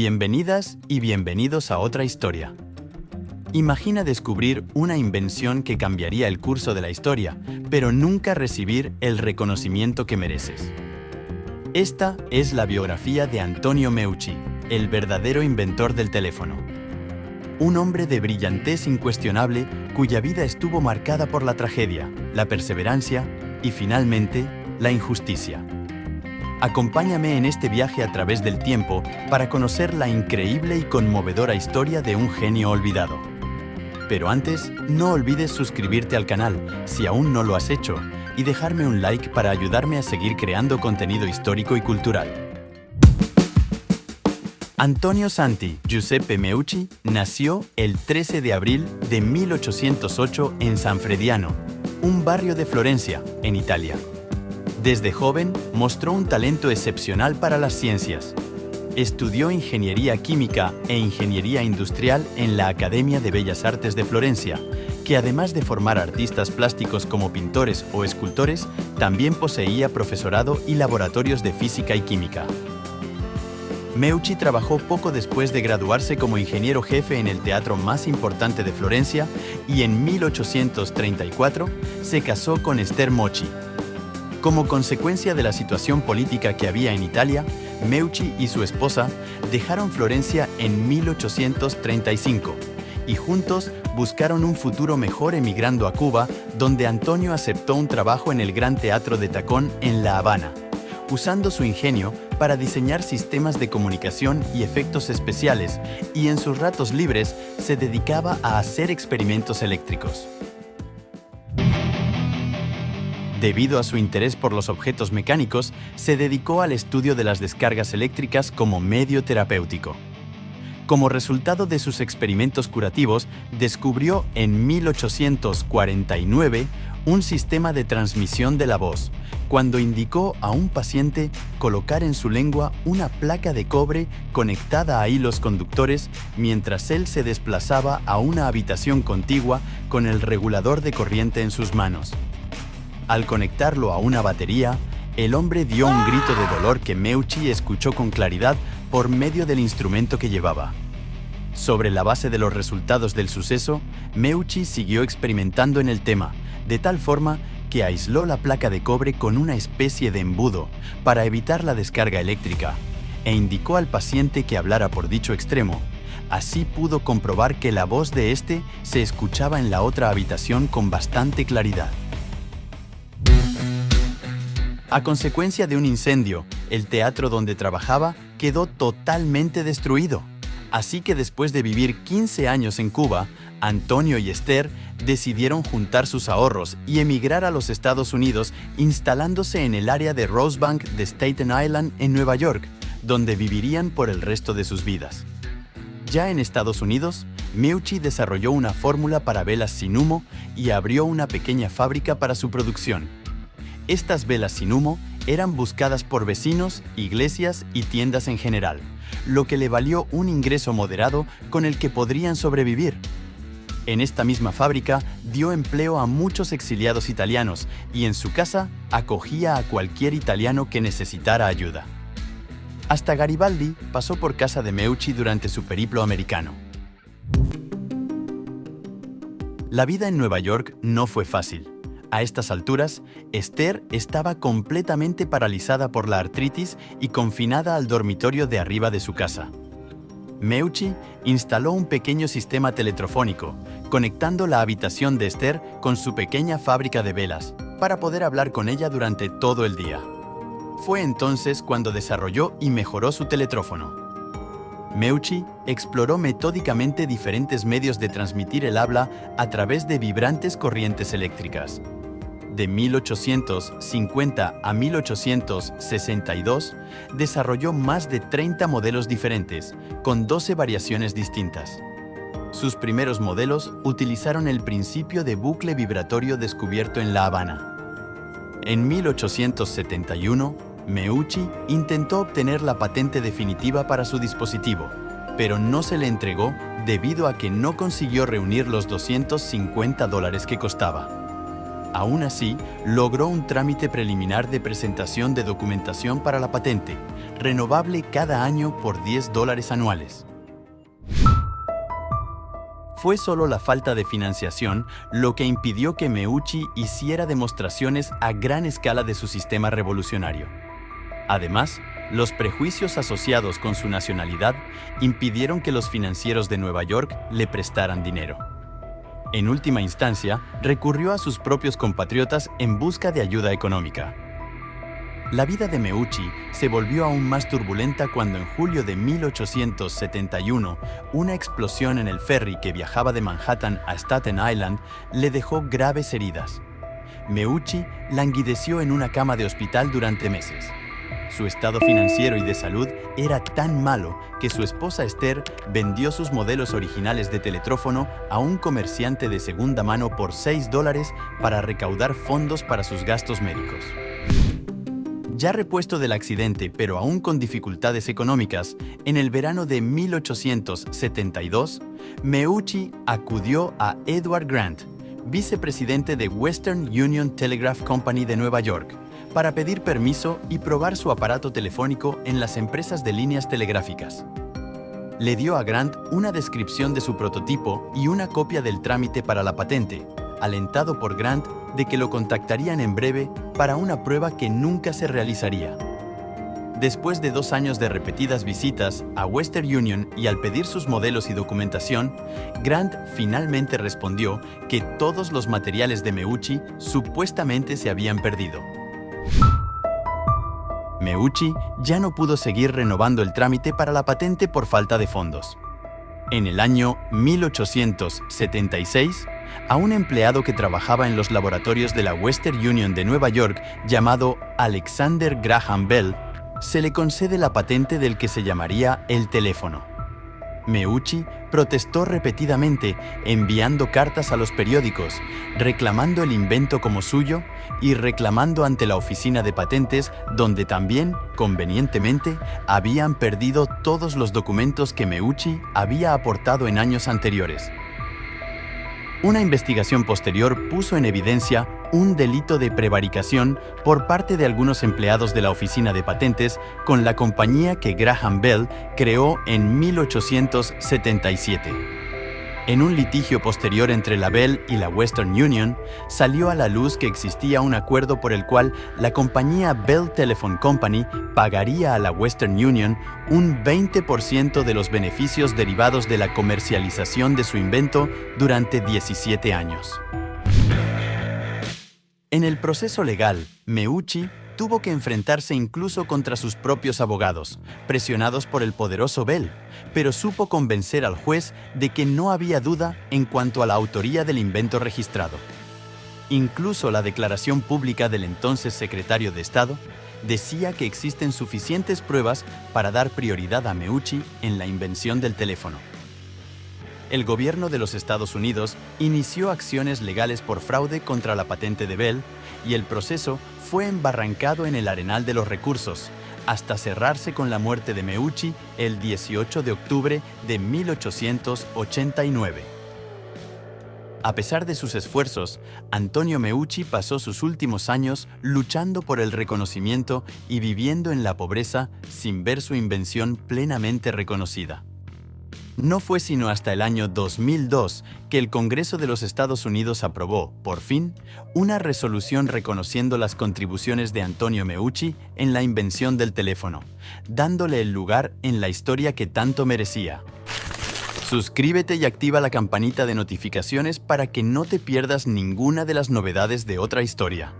Bienvenidas y bienvenidos a otra historia. Imagina descubrir una invención que cambiaría el curso de la historia, pero nunca recibir el reconocimiento que mereces. Esta es la biografía de Antonio Meucci, el verdadero inventor del teléfono. Un hombre de brillantez incuestionable cuya vida estuvo marcada por la tragedia, la perseverancia y, finalmente, la injusticia. Acompáñame en este viaje a través del tiempo para conocer la increíble y conmovedora historia de un genio olvidado. Pero antes, no olvides suscribirte al canal si aún no lo has hecho y dejarme un like para ayudarme a seguir creando contenido histórico y cultural. Antonio Santi Giuseppe Meucci nació el 13 de abril de 1808 en San Frediano, un barrio de Florencia, en Italia. Desde joven mostró un talento excepcional para las ciencias. Estudió ingeniería química e ingeniería industrial en la Academia de Bellas Artes de Florencia, que además de formar artistas plásticos como pintores o escultores, también poseía profesorado y laboratorios de física y química. Meucci trabajó poco después de graduarse como ingeniero jefe en el teatro más importante de Florencia y en 1834 se casó con Esther Mocci. Como consecuencia de la situación política que había en Italia, Meucci y su esposa dejaron Florencia en 1835 y juntos buscaron un futuro mejor emigrando a Cuba, donde Antonio aceptó un trabajo en el Gran Teatro de Tacón en La Habana, usando su ingenio para diseñar sistemas de comunicación y efectos especiales, y en sus ratos libres se dedicaba a hacer experimentos eléctricos. Debido a su interés por los objetos mecánicos, se dedicó al estudio de las descargas eléctricas como medio terapéutico. Como resultado de sus experimentos curativos, descubrió en 1849 un sistema de transmisión de la voz, cuando indicó a un paciente colocar en su lengua una placa de cobre conectada a hilos conductores mientras él se desplazaba a una habitación contigua con el regulador de corriente en sus manos. Al conectarlo a una batería, el hombre dio un grito de dolor que Meucci escuchó con claridad por medio del instrumento que llevaba. Sobre la base de los resultados del suceso, Meucci siguió experimentando en el tema, de tal forma que aisló la placa de cobre con una especie de embudo para evitar la descarga eléctrica e indicó al paciente que hablara por dicho extremo. Así pudo comprobar que la voz de éste se escuchaba en la otra habitación con bastante claridad. A consecuencia de un incendio, el teatro donde trabajaba quedó totalmente destruido. Así que después de vivir 15 años en Cuba, Antonio y Esther decidieron juntar sus ahorros y emigrar a los Estados Unidos, instalándose en el área de Rosebank de Staten Island en Nueva York, donde vivirían por el resto de sus vidas. Ya en Estados Unidos, Meucci desarrolló una fórmula para velas sin humo y abrió una pequeña fábrica para su producción. Estas velas sin humo eran buscadas por vecinos, iglesias y tiendas en general, lo que le valió un ingreso moderado con el que podrían sobrevivir. En esta misma fábrica dio empleo a muchos exiliados italianos y en su casa acogía a cualquier italiano que necesitara ayuda. Hasta Garibaldi pasó por casa de Meucci durante su periplo americano. La vida en Nueva York no fue fácil. A estas alturas, Esther estaba completamente paralizada por la artritis y confinada al dormitorio de arriba de su casa. Meucci instaló un pequeño sistema teletrofónico, conectando la habitación de Esther con su pequeña fábrica de velas, para poder hablar con ella durante todo el día. Fue entonces cuando desarrolló y mejoró su teletrófono. Meucci exploró metódicamente diferentes medios de transmitir el habla a través de vibrantes corrientes eléctricas. De 1850 a 1862, desarrolló más de 30 modelos diferentes, con 12 variaciones distintas. Sus primeros modelos utilizaron el principio de bucle vibratorio descubierto en La Habana. En 1871, Meucci intentó obtener la patente definitiva para su dispositivo, pero no se le entregó debido a que no consiguió reunir los $250 que costaba. Aún así, logró un trámite preliminar de presentación de documentación para la patente, renovable cada año por $10 anuales. Fue solo la falta de financiación lo que impidió que Meucci hiciera demostraciones a gran escala de su sistema revolucionario. Además, los prejuicios asociados con su nacionalidad impidieron que los financieros de Nueva York le prestaran dinero. En última instancia, recurrió a sus propios compatriotas en busca de ayuda económica. La vida de Meucci se volvió aún más turbulenta cuando en julio de 1871, una explosión en el ferry que viajaba de Manhattan a Staten Island le dejó graves heridas. Meucci languideció en una cama de hospital durante meses. Su estado financiero y de salud era tan malo que su esposa Esther vendió sus modelos originales de teletrófono a un comerciante de segunda mano por $6 para recaudar fondos para sus gastos médicos. Ya repuesto del accidente, pero aún con dificultades económicas, en el verano de 1872, Meucci acudió a Edward Grant, vicepresidente de Western Union Telegraph Company de Nueva York, para pedir permiso y probar su aparato telefónico en las empresas de líneas telegráficas. Le dio a Grant una descripción de su prototipo y una copia del trámite para la patente, alentado por Grant de que lo contactarían en breve para una prueba que nunca se realizaría. Después de 2 años de repetidas visitas a Western Union y al pedir sus modelos y documentación, Grant finalmente respondió que todos los materiales de Meucci supuestamente se habían perdido. Meucci ya no pudo seguir renovando el trámite para la patente por falta de fondos. En el año 1876, a un empleado que trabajaba en los laboratorios de la Western Union de Nueva York, llamado Alexander Graham Bell, se le concede la patente del que se llamaría el teléfono. Meucci protestó repetidamente, enviando cartas a los periódicos, reclamando el invento como suyo y reclamando ante la oficina de patentes, donde también, convenientemente, habían perdido todos los documentos que Meucci había aportado en años anteriores. Una investigación posterior puso en evidencia un delito de prevaricación por parte de algunos empleados de la oficina de patentes con la compañía que Graham Bell creó en 1877. En un litigio posterior entre la Bell y la Western Union, salió a la luz que existía un acuerdo por el cual la compañía Bell Telephone Company pagaría a la Western Union un 20% de los beneficios derivados de la comercialización de su invento durante 17 años. En el proceso legal, Meucci tuvo que enfrentarse incluso contra sus propios abogados, presionados por el poderoso Bell, pero supo convencer al juez de que no había duda en cuanto a la autoría del invento registrado. Incluso la declaración pública del entonces secretario de Estado decía que existen suficientes pruebas para dar prioridad a Meucci en la invención del teléfono. El gobierno de los Estados Unidos inició acciones legales por fraude contra la patente de Bell y el proceso fue embarrancado en el arenal de los recursos, hasta cerrarse con la muerte de Meucci el 18 de octubre de 1889. A pesar de sus esfuerzos, Antonio Meucci pasó sus últimos años luchando por el reconocimiento y viviendo en la pobreza sin ver su invención plenamente reconocida. No fue sino hasta el año 2002 que el Congreso de los Estados Unidos aprobó, por fin, una resolución reconociendo las contribuciones de Antonio Meucci en la invención del teléfono, dándole el lugar en la historia que tanto merecía. Suscríbete y activa la campanita de notificaciones para que no te pierdas ninguna de las novedades de Otra Historia.